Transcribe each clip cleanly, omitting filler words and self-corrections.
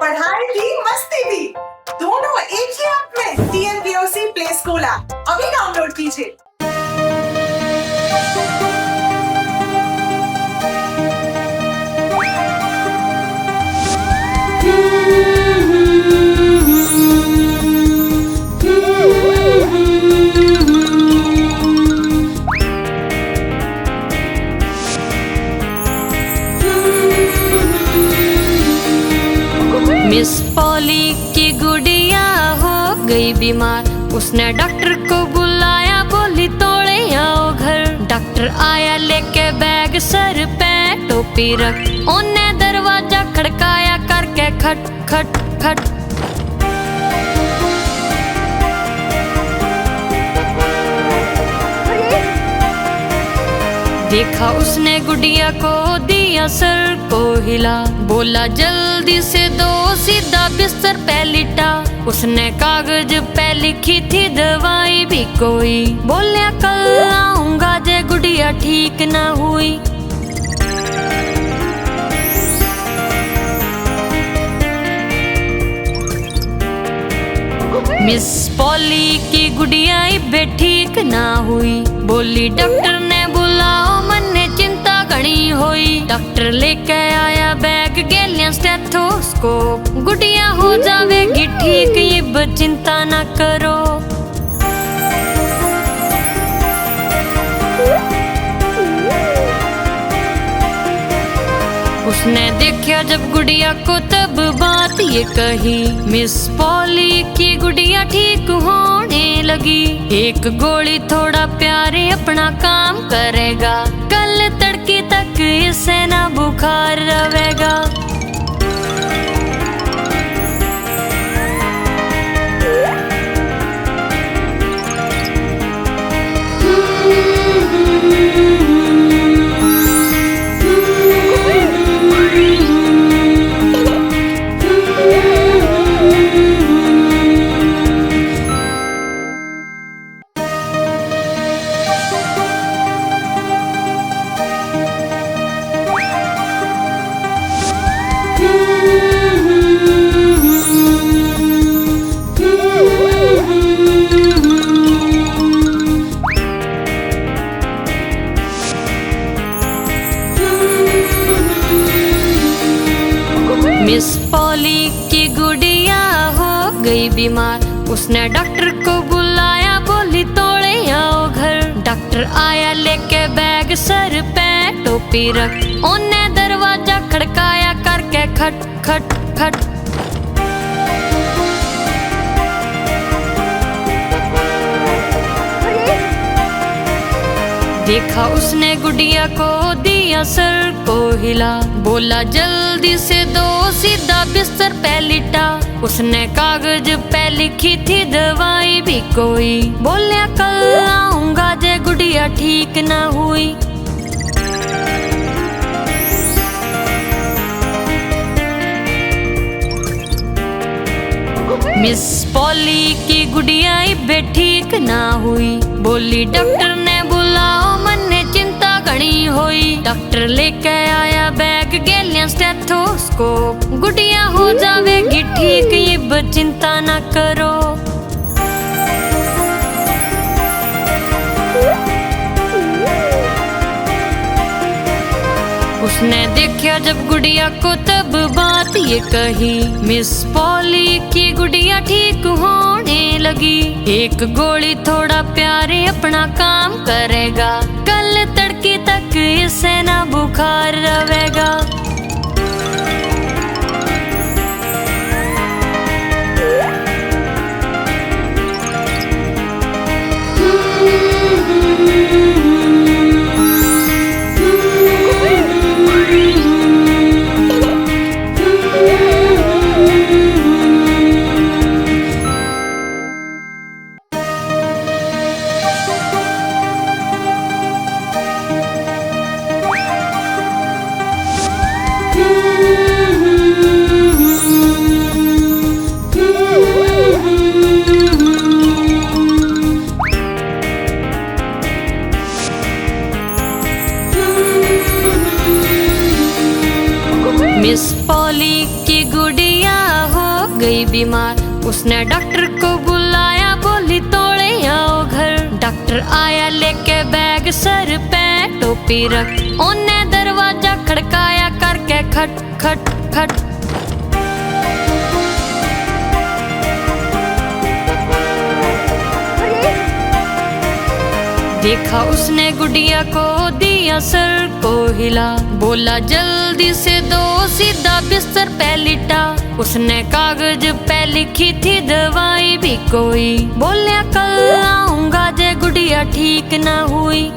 पढ़ाई भी मस्ती भी दोनों एक ही ऐप में। TNPOC प्ले स्कूल ऐप अभी डाउनलोड कीजिए। मिस पॉली की गुड़िया हो गई बीमार, उसने डॉक्टर को बुलाया, बोली तोड़े आओ घर। डॉक्टर आया लेके बैग सर पे टोपी रख, उन्हें दरवाजा खड़काया करके खट खट खट। देखा उसने गुड़िया को, दिया सर को हिला, बोला जल्दी से दो, सीधा बिस्तर पे लिटा। उसने कागज पे लिखी थी दवाई भी कोई, बोलिया कल आऊंगा जे गुड़िया ठीक ना हुई। मिस पॉली की गुड़िया बे ठीक ना हुई, बोली डॉक्टर ने बुलाओ, मन ने चिंता घनी होई। डॉक्टर लेके आया बैग गेलिया स्टेथोस्कोप, गुड़िया हो जावेगी ठीक, ये चिंता ना करो। उसने देखा जब गुड़िया को तब बात ये कही, मिस पॉली की गुड़िया ठीक होने लगी। एक गोली थोड़ा प्यारे अपना काम करेगा, कल तड़के तक इसे ना बुखार रहेगा। मिस पॉली की गुड़िया हो गई बीमार, उसने डॉक्टर को बुलाया, बोली तोड़े आओ घर। डॉक्टर आया लेके बैग सर पे टोपी रख, उन्हें दरवाजा खड़काया करके खट खट खट। देखा उसने गुड़िया को, दिया सर को हिला, बोला जल्दी से दो, सीधा बिस्तर पे लिटा। उसने कागज पे लिखी थी दवाई भी कोई, बोलिया कल आऊंगा जे गुड़िया ठीक ना हुई। मिस पॉली की गुड़िया बे ठीक ना हुई, बोली डॉक्टर ने बुलाओ, मन ने चिंता घनी होई। डॉक्टर लेके आया बैग गेलिया स्टेथोस्कोप, गुड़िया हो जावेगी ठीक, ये चिंता ना करो। उसने देखा जब गुड़िया को तब बात ये कही, मिस पॉली की गुड़िया ठीक होने लगी। एक गोली थोड़ा प्यारे अपना काम करेगा, कल तड़के तक इसे ना बुखार रहेगा। गई बीमार, उसने डॉक्टर को बुलाया, बोली तोड़े आओ घर। डॉक्टर आया लेके बैग, सर पे टोपी रख, उन्ने दरवाजा खड़काया करके खट खट खट। देखा उसने गुड़िया को, दिया सर को हिला, बोला जल्दी से दो, सीधा बिस्तर पे लिटा। उसने कागज पे लिखी थी दवाई भी कोई, बोलिया कल आऊंगा जे गुड़िया ठीक ना हुई।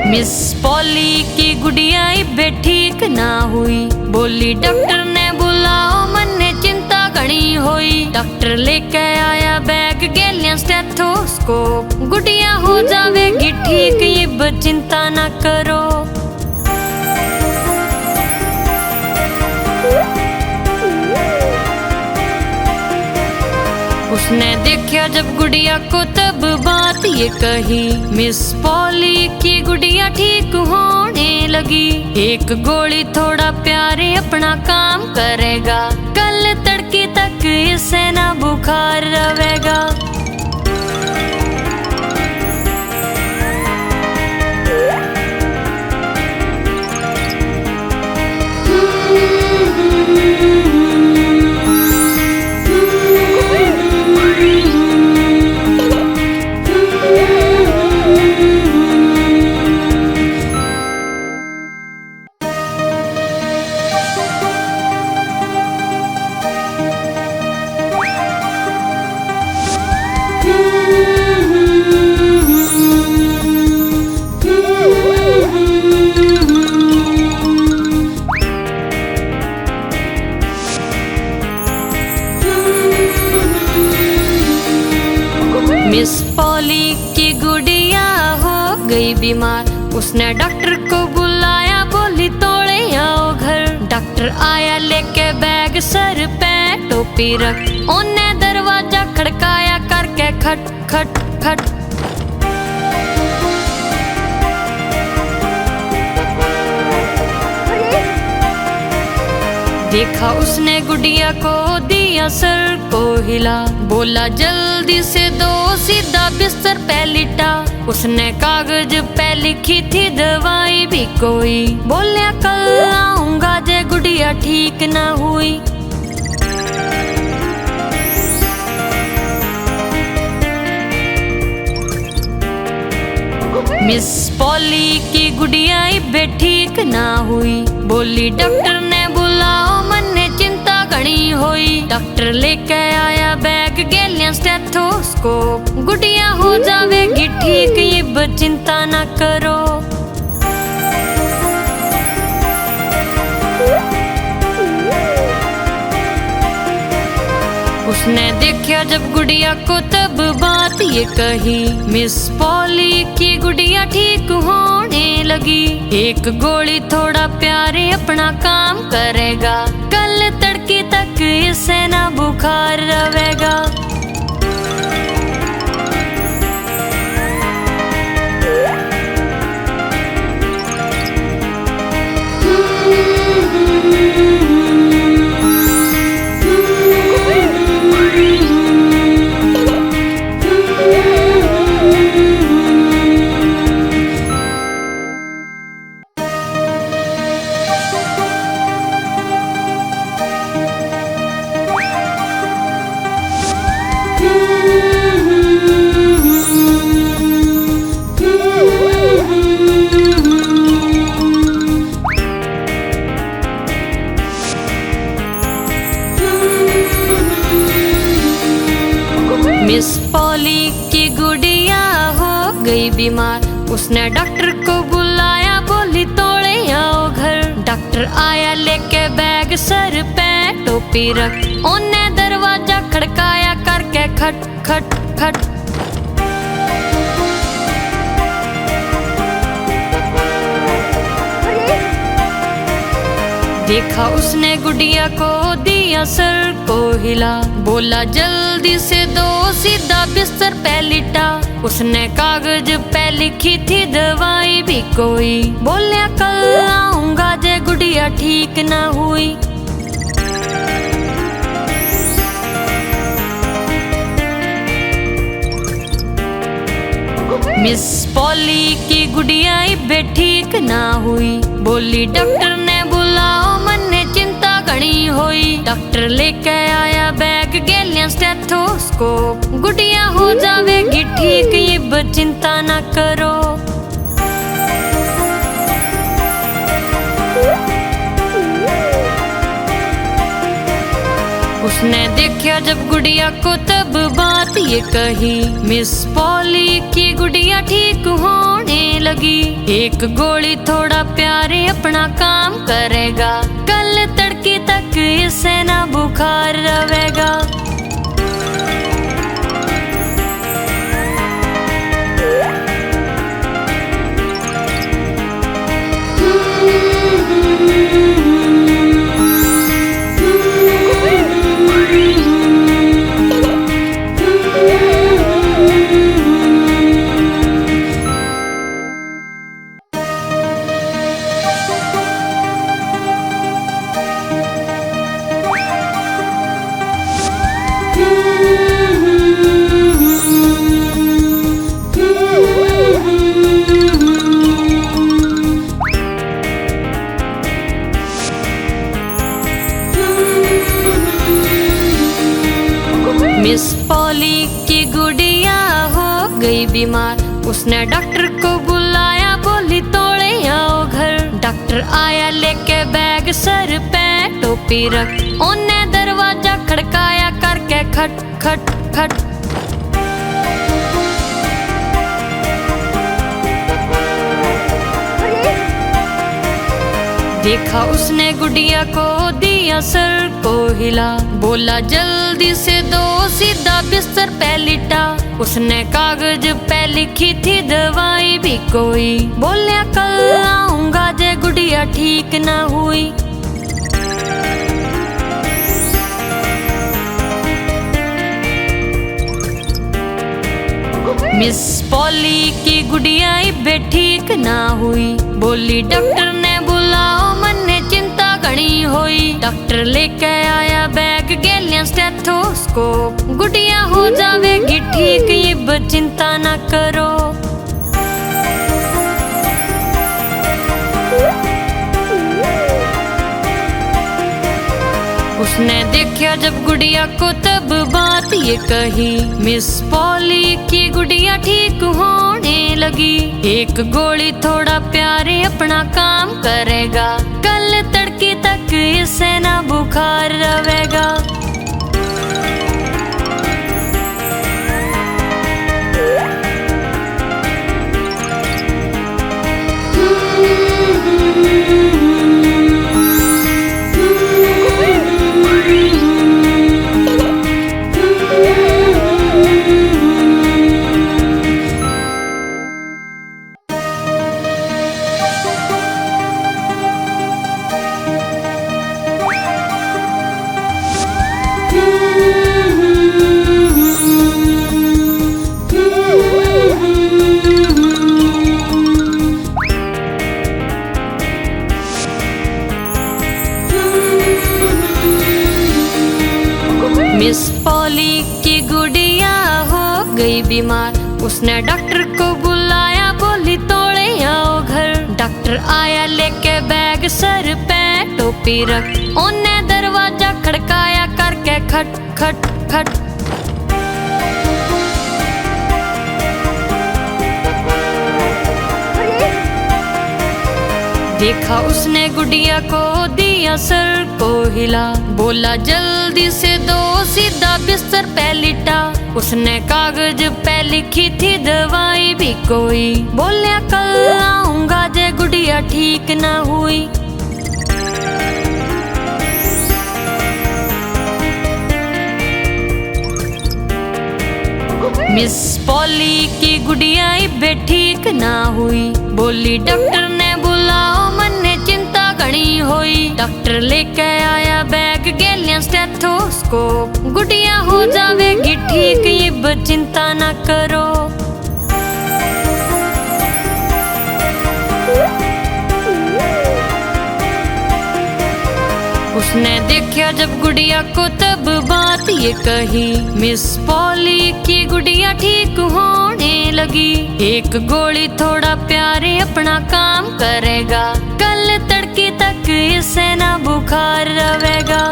मिस पॉली की गुड़िया बे ठीक ना हुई, बोली डॉक्टर ने बुलाओ, मन ने चिंता घनी हुई। डॉक्टर लेके आया बैग, गेलिया स्टेथोस्कोप, गुड़िया हो जावेगी ठीक, ये चिंता ना करो। उसने देखा जब गुड़िया को, तब बात ये कही, मिस पॉली की गुड़िया ठीक होने लगी। एक गोली थोड़ा प्यारे अपना काम करेगा, कल तड़के तक इसे ना बुखार रहेगा। मिस पॉली की गुड़िया हो गई बीमार, उसने डॉक्टर को बुलाया, बोली तोड़े आओ घर। डॉक्टर आया लेके बैग, सर पे टोपी रख, उन्ने दरवाजा खड़काया करके खट खट खट। देखा उसने गुड़िया को, दिया सर को हिला, बोला जल्दी से दो, सीधा बिस्तर पे लिटा। उसने कागज पे लिखी थी दवाई भी कोई, बोलिया कल आऊंगा जे गुड़िया ठीक ना हुई। मिस पॉली की गुड़िया बे ठीक ना हुई, बोली डॉक्टर ने बुलाओ, मन ने चिंता घनी हुई। डॉक्टर लेके आया बैग, गेलिया स्टेथोस्कोप, गुड़िया हो जावेगी ठीक, ये चिंता ना करो। उसने देखा जब गुड़िया को, तब बात ये कही, मिस पॉली की गुड़िया ठीक होने लगी। एक गोली थोड़ा प्यारे अपना काम करेगा, कल तड़के तक इसे ना बुखार रहेगा। मिस पॉली की गुड़िया हो गई बीमार, उसने डॉक्टर को बुलाया, बोली तोड़े आओ घर। डॉक्टर आया लेके बैग, सर पे टोपी रख, उन्ने दरवाजा खड़काया करके खट खट खट। देखा उसने गुड़िया को, दिया सर को हिला, बोला जल्दी से दो, सीधा बिस्तर पे लिटा। उसने कागज पे लिखी थी दवाई भी कोई। बोलिया कल आऊंगा जे गुड़िया ठीक न हुई। मिस पॉली की गुड़िया बे ठीक ना हुई। बोली डॉक्टर ने बुलाओ मन ने चिंता घनी हुई। डॉक्टर लेके आया बैग गेलिया स्टेथोस्कोप। गुड़िया हो जावेगी ठीक इब चिंता ना करो। उसने देखा जब गुड़िया को तब बात ये कही। मिस पॉली की गुड़िया ठीक होने लगी। एक गोली थोड़ा प्यारे अपना काम करेगा। कल तड़के तक इसे ना बुखार रहेगा। मिस पॉली की गुड़िया हो गई बीमार। उसने डॉक्टर को बुलाया बोली तोड़े आओ घर। डॉक्टर आया लेके बैग सर पे टोपी रख। उन्हें दरवाजा खड़काया करके खट खट खट। देखा उसने गुड़िया को दिया सर को हिला। बोला जल्दी से दो सीधा बिस्तर पे लिटा। उसने कागज पे लिखी थी दवाई भी कोई। बोलिया कल आऊंगा जे गुड़िया ठीक न हुई। मिस पॉली की गुड़िया बे ठीक ना हुई। बोली डॉक्टर ने बुलाओ मन ने चिंता घनी हुई। डॉक्टर लेके आया बैग गेलिया स्टेथोस्कोप। गुड़िया हो जावेगी ठीक इब चिंता ना करो। उसने देखा जब गुड़िया को तब बात ये कही। मिस पॉली की गुड़िया ठीक होने लगी। एक गोली थोड़ा प्यारे अपना काम करेगा। कल तड़के तक इसे ना बुखार रहेगा। मिस पॉली की गुड़िया हो गई बीमार। उसने डॉक्टर को बुलाया बोली तोड़े आओ घर। डॉक्टर आया लेके बैग सर पे टोपी रख। उन्हें दरवाजा खड़काया करके खट खट खट। देखा उसने गुड़िया को दिया सर को हिला। बोला जल्दी से दो सीधा बिस्तर पे लिटा। उसने कागज पे लिखी थी दवाई भी कोई। बोलिया कल आऊंगा जे गुड़िया ठीक न हुई। मिस पॉली की गुड़िया बे ठीक ना हुई। बोली डॉक्टर ने बुलाओ मन ने चिंता घनी हुई। डॉक्टर लेके आया बैग गेलिया स्टेथोस्कोप। गुड़िया हो जावेगी ठीक इब चिंता ना करो। उसने देखा जब गुड़िया को तब बात ये कही, मिस पॉली की गुड़िया ठीक होने लगी। एक गोली थोड़ा प्यारे अपना काम करेगा, कल तड़के तक इसे ना बुखार रहेगा।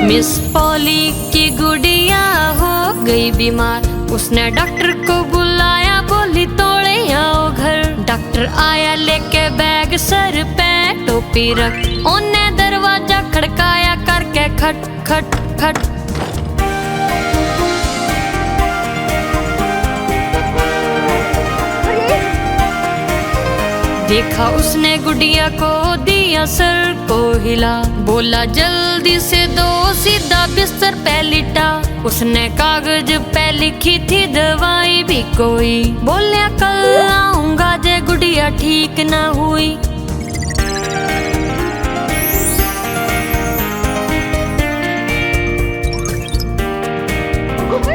मिस पॉली की गुड़िया हो गई बीमार, उसने डॉक्टर को बुलाया, बोली तोड़े आओ घर। डॉक्टर आया लेके बैग सर पे टोपी रख, उन्हें दरवाजा खड़काया करके खट खट खट। देखा उसने गुड़िया को, दिया सर को हिला, बोला जल्दी से दो, सीधा बिस्तर पे लिटा। उसने कागज पे लिखी थी दवाई भी कोई, बोलिया कल आऊंगा जे गुड़िया ठीक ना हुई।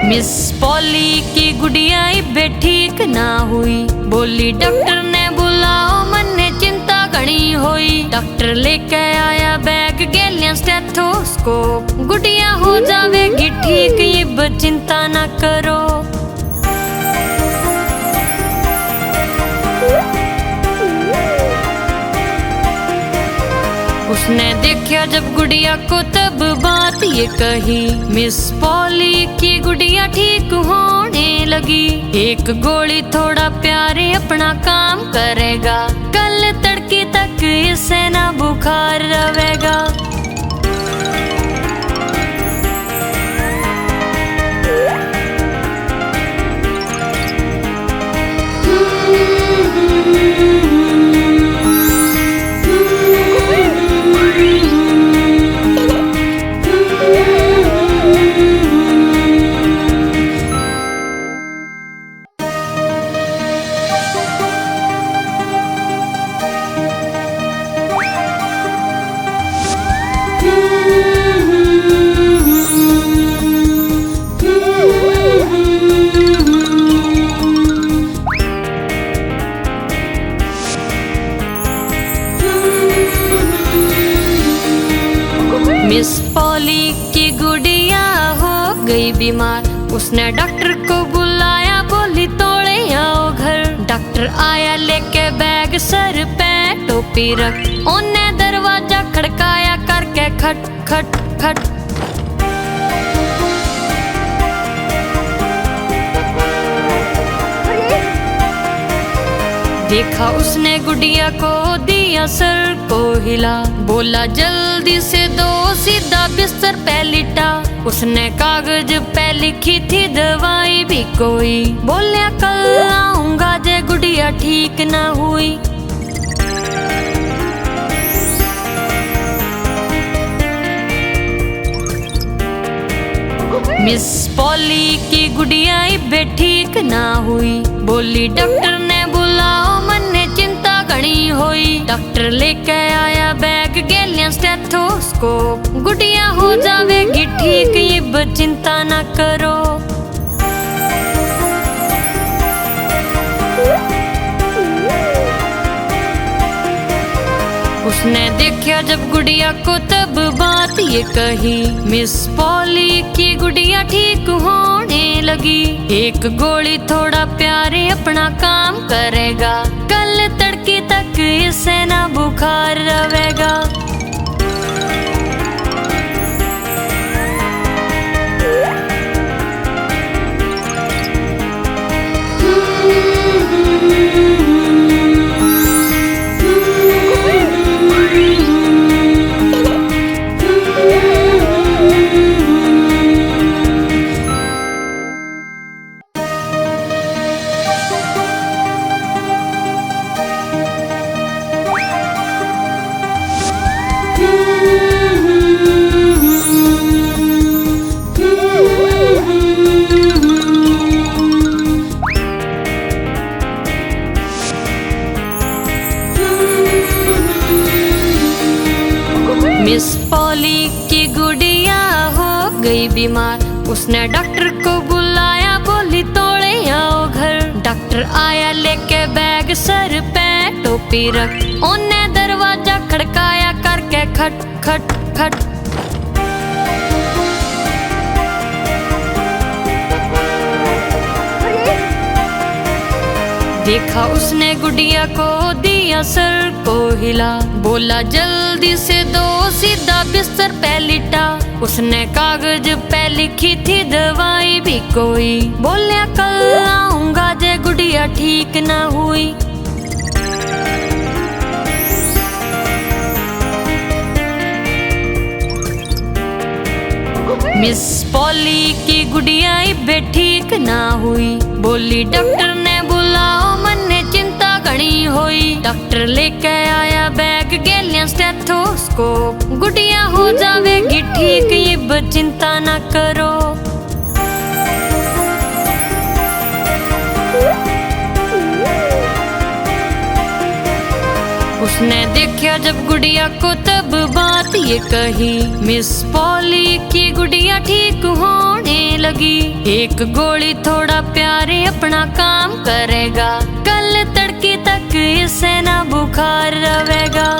मिस पॉली की गुड़िया बे ठीक ना हुई, बोली डॉक्टर ने बुलाओ, मन ने चिंता घनी हुई। डॉक्टर लेके आया बैग गेलिया स्टेथोस्कोप, गुड़िया हो जावेगी ठीक, ये चिंता ना करो। उसने देखा जब गुड़िया को तब बात ये कही, मिस पॉली की गुड़िया ठीक होने लगी। एक गोली थोड़ा प्यारे अपना काम करेगा, कल तड़के तक इसे ना बुखार रहेगा। मिस पॉली की गुड़िया हो गई बीमार, उसने डॉक्टर को बुलाया, बोली तोड़े आओ घर। डॉक्टर आया लेके बैग सर पे टोपी रख, उन्हें दरवाजा खड़काया करके खट खट खट। देखा उसने गुड़िया को, दिया सर को हिला, बोला जल्दी से दो, सीधा बिस्तर पे लिटा। उसने कागज पे लिखी थी दवाई भी कोई, बोलिया कल आऊंगा जे गुड़िया ठीक ना हुई। मिस पॉली की गुड़िया बे ठीक ना हुई, बोली डॉक्टर ने बुलाओ, मन ने चिंता घनी हुई। डॉक्टर लेके आया बैग गेलिया स्टेथोस्कोप, गुड़िया हो जावेगी ठीक, ये चिंता ना करो। उसने देखा जब गुड़िया को तब बात ये कही, मिस पॉली की गुड़िया ठीक होने लगी। एक गोली थोड़ा प्यारे अपना काम करेगा, कल तड़के तक इसे ना बुखार रहेगा। मिस पॉली की गुड़िया हो गई बीमार, उसने डॉक्टर को बुलाया, बोली तोड़े आओ घर। डॉक्टर आया लेके बैग सर पे टोपी रख, उन्ने दरवाजा खड़काया करके खट खट खट। देखा उसने गुड़िया को, दिया सर को हिला, बोला जल्दी से दो, सीधा बिस्तर पे लिटा। उसने कागज पे लिखी थी दवाई भी कोई, बोलिया कल आऊंगा जे गुड़िया ठीक ना हुई। मिस पॉली की गुड़िया बे ठीक ना हुई, बोली डॉक्टर ने बुलाओ, मन ने चिंता घनी हुई। डॉक्टर लेके आया बैग गेलिया स्टेथोस्कोप, गुड़िया हो जावेगी ठीक, ये चिंता ना करो। उसने देखा जब गुड़िया को तब बात ये कही, मिस पॉली की गुड़िया ठीक होने लगी। एक गोली थोड़ा प्यारे अपना काम करेगा, कल तड़के तक इसे ना बुखार रहेगा।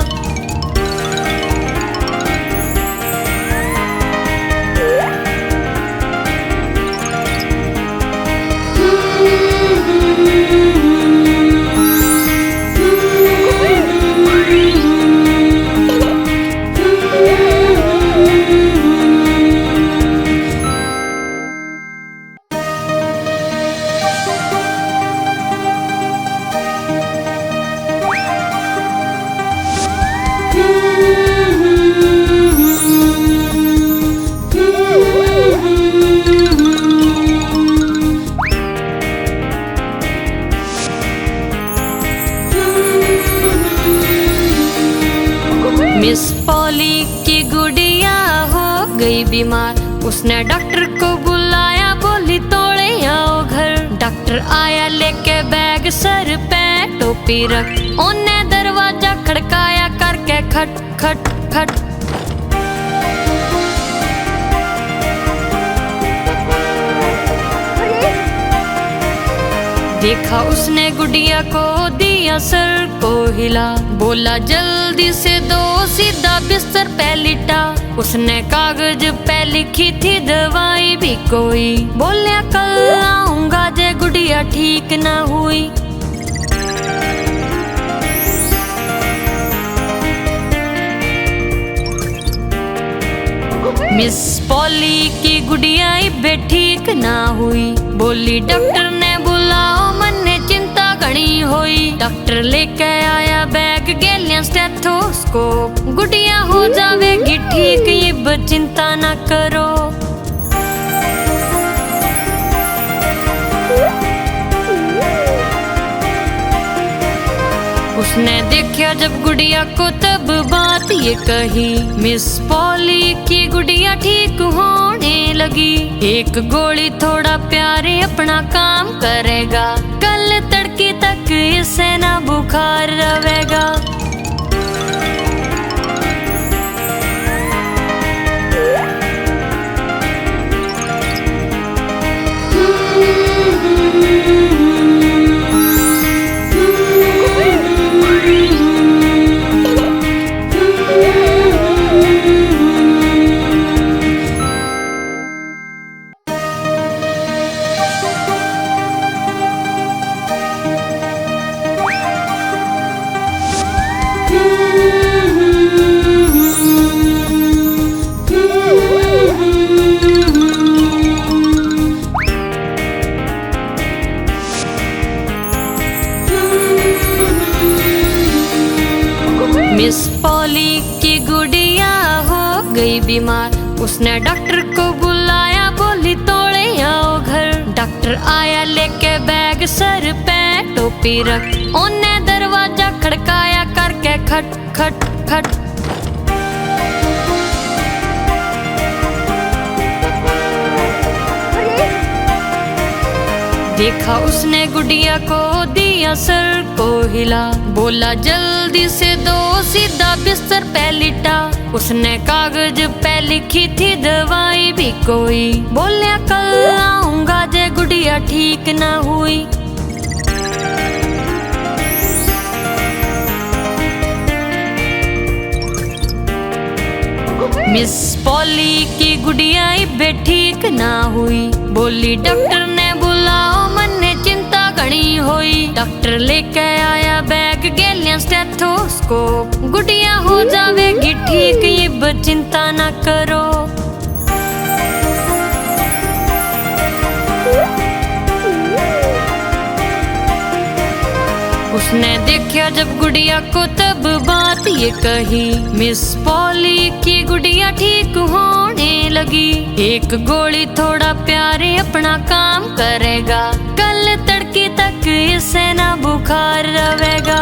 मिस पॉली की गुड़िया हो गई बीमार, उसने डॉक्टर को बुलाया, बोली तोड़े आओ घर। डॉक्टर आया लेके बैग सर पे टोपी रख, उन्ने दरवाजा खड़काया करके खट खट खट। देखा उसने गुड़िया को, दिया सर को हिला, बोला जल्दी से दो, सीधा बिस्तर पे लिटा। उसने कागज पे लिखी थी दवाई भी कोई, बोलिया कल आऊंगा जे गुड़िया ठीक ना हुई। मिस पॉली की गुड़िया बे ठीक ना हुई, बोली डॉक्टर ने बुलाओ, मन ने चिंता घनी हुई। डॉक्टर लेके आया बैग गेलिया स्टेथोस्कोप, गुड़िया हो जावेगी ठीक, ये चिंता ना करो। उसने देखा जब गुड़िया को तब बात ये कही, मिस पॉली की गुड़िया ठीक होने लगी। एक गोली थोड़ा प्यारे अपना काम करेगा, कल तड़के तक इसे ना बुखार रहेगा। मिस पॉली की गुड़िया हो गई बीमार, उसने डॉक्टर को बुलाया, बोली तोड़े आओ घर। डॉक्टर आया लेके बैग सर पे टोपी रख, उन्ने दरवाजा खड़काया करके खट खट खट। देखा उसने गुड़िया को, दिया सर को हिला, बोला जल्दी से दो, सीधा बिस्तर पे लिटा। उसने कागज पे लिखी थी दवाई भी कोई। बोलिया कल आऊंगा जे गुड़िया ठीक न हुई। मिस पॉली की गुड़िया बे ठीक ना हुई। बोली डॉक्टर ने बुलाओ मन ने चिंता घनी हुई। डॉक्टर लेके आया बैग गेलिया स्टेथोस्कोप। गुड़िया हो जावेगी ठीक अब चिंता ना करो। उसने देखा जब गुड़िया को तब बात ये कही। मिस पॉली की गुड़िया ठीक होने लगी। एक गोली थोड़ा प्यारे अपना काम करेगा। कल तड़के तक इसे ना बुखार रहेगा।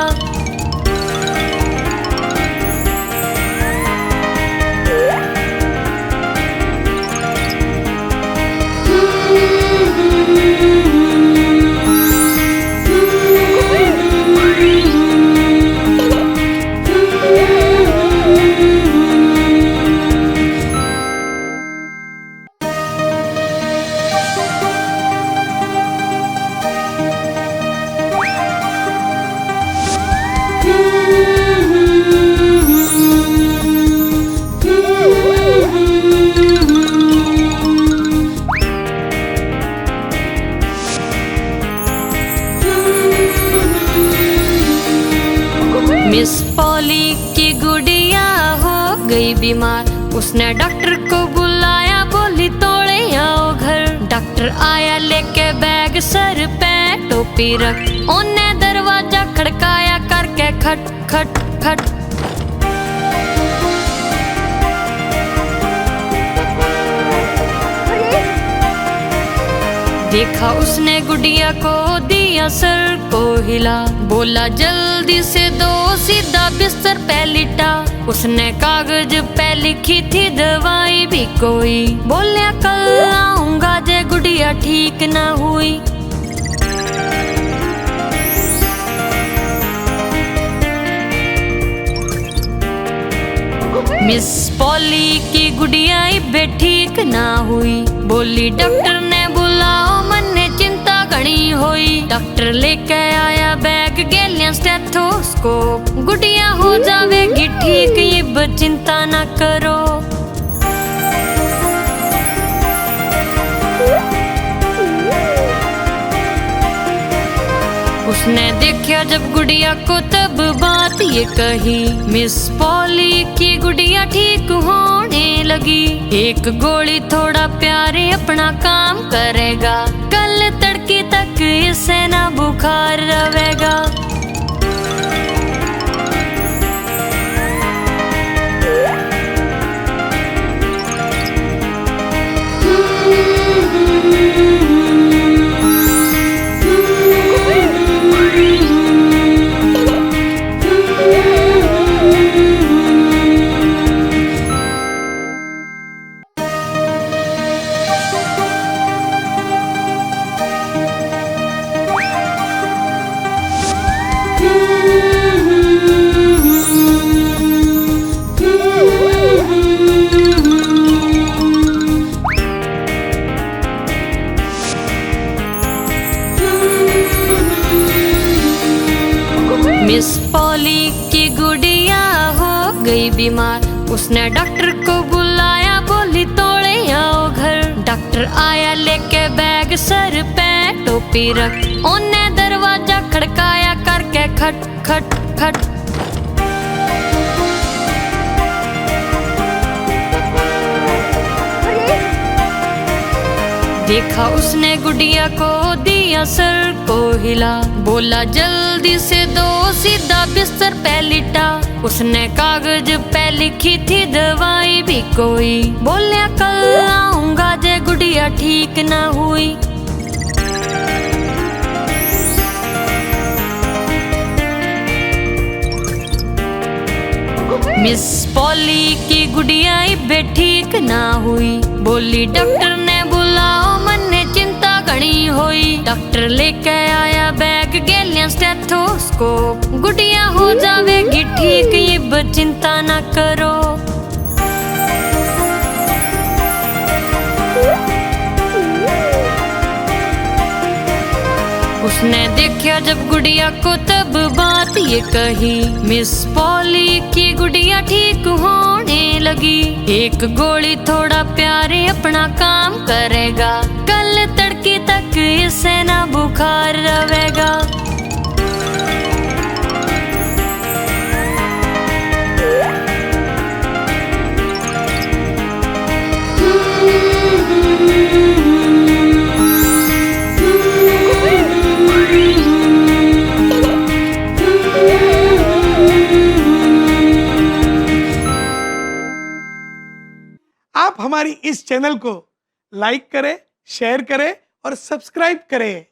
मिस पॉली की गुड़िया हो गई बीमार। उसने डॉक्टर को बुलाया बोली तोड़े आओ घर। डॉक्टर आया लेके बैग सर पे टोपी रख। उन्हें दरवाजा खड़काया करके खट खट खट। देखा उसने गुड़िया को दिया सर को हिला। बोला जल्दी से दो सीधा बिस्तर पे लिटा। उसने कागज पे लिखी थी दवाई भी कोई। बोलिया कल आऊंगा जे गुड़िया ठीक न हुई। मिस पॉली की गुड़िया बे ठीक ना हुई। बोली डॉक्टर ने बुलाओ मन ने चिंता घनी हुई। डॉक्टर लेके आया बैग गेलिया स्टेथोस्कोप। गुड़िया हो जावेगी ठीक अब चिंता ना करो। उसने देखा जब गुड़िया को तब बात ये कही। मिस पॉली की गुड़िया ठीक होने लगी। एक गोली थोड़ा प्यारे अपना काम करेगा। कल तड़के तक इसे ना बुखार रहेगा। मिस पॉली की गुड़िया हो गई बीमार। उसने डॉक्टर को बुलाया बोली तोड़े आओ घर। डॉक्टर आया लेके बैग सर पे टोपी रख। उन्हें दरवाजा खड़काया करके खट खट खट। देखा उसने गुड़िया को दिया सर को हिला। बोला जल्दी से दो सीधा बिस्तर पे लिटा। उसने कागज पे लिखी थी दवाई भी कोई। बोलिया कल आऊंगा जे गुड़िया ठीक न हुई। मिस पॉली की गुड़िया बे ठीक ना हुई। बोली डॉक्टर ने बुलाओ मन ने चिंता घनी हुई। डॉक्टर लेके आया बैग गेलिया स्टेथोस्कोप। गुड़िया हो जावेगी ठीक अब चिंता ना करो। देखा जब गुड़िया को तब बात ये कही, मिस पॉली की गुड़िया ठीक होने लगी। एक गोली थोड़ा प्यारे अपना काम करेगा, कल तड़के तक इसे ना बुखार रहेगा। आप हमारी इस चैनल को लाइक करें, शेयर करें और सब्सक्राइब करें।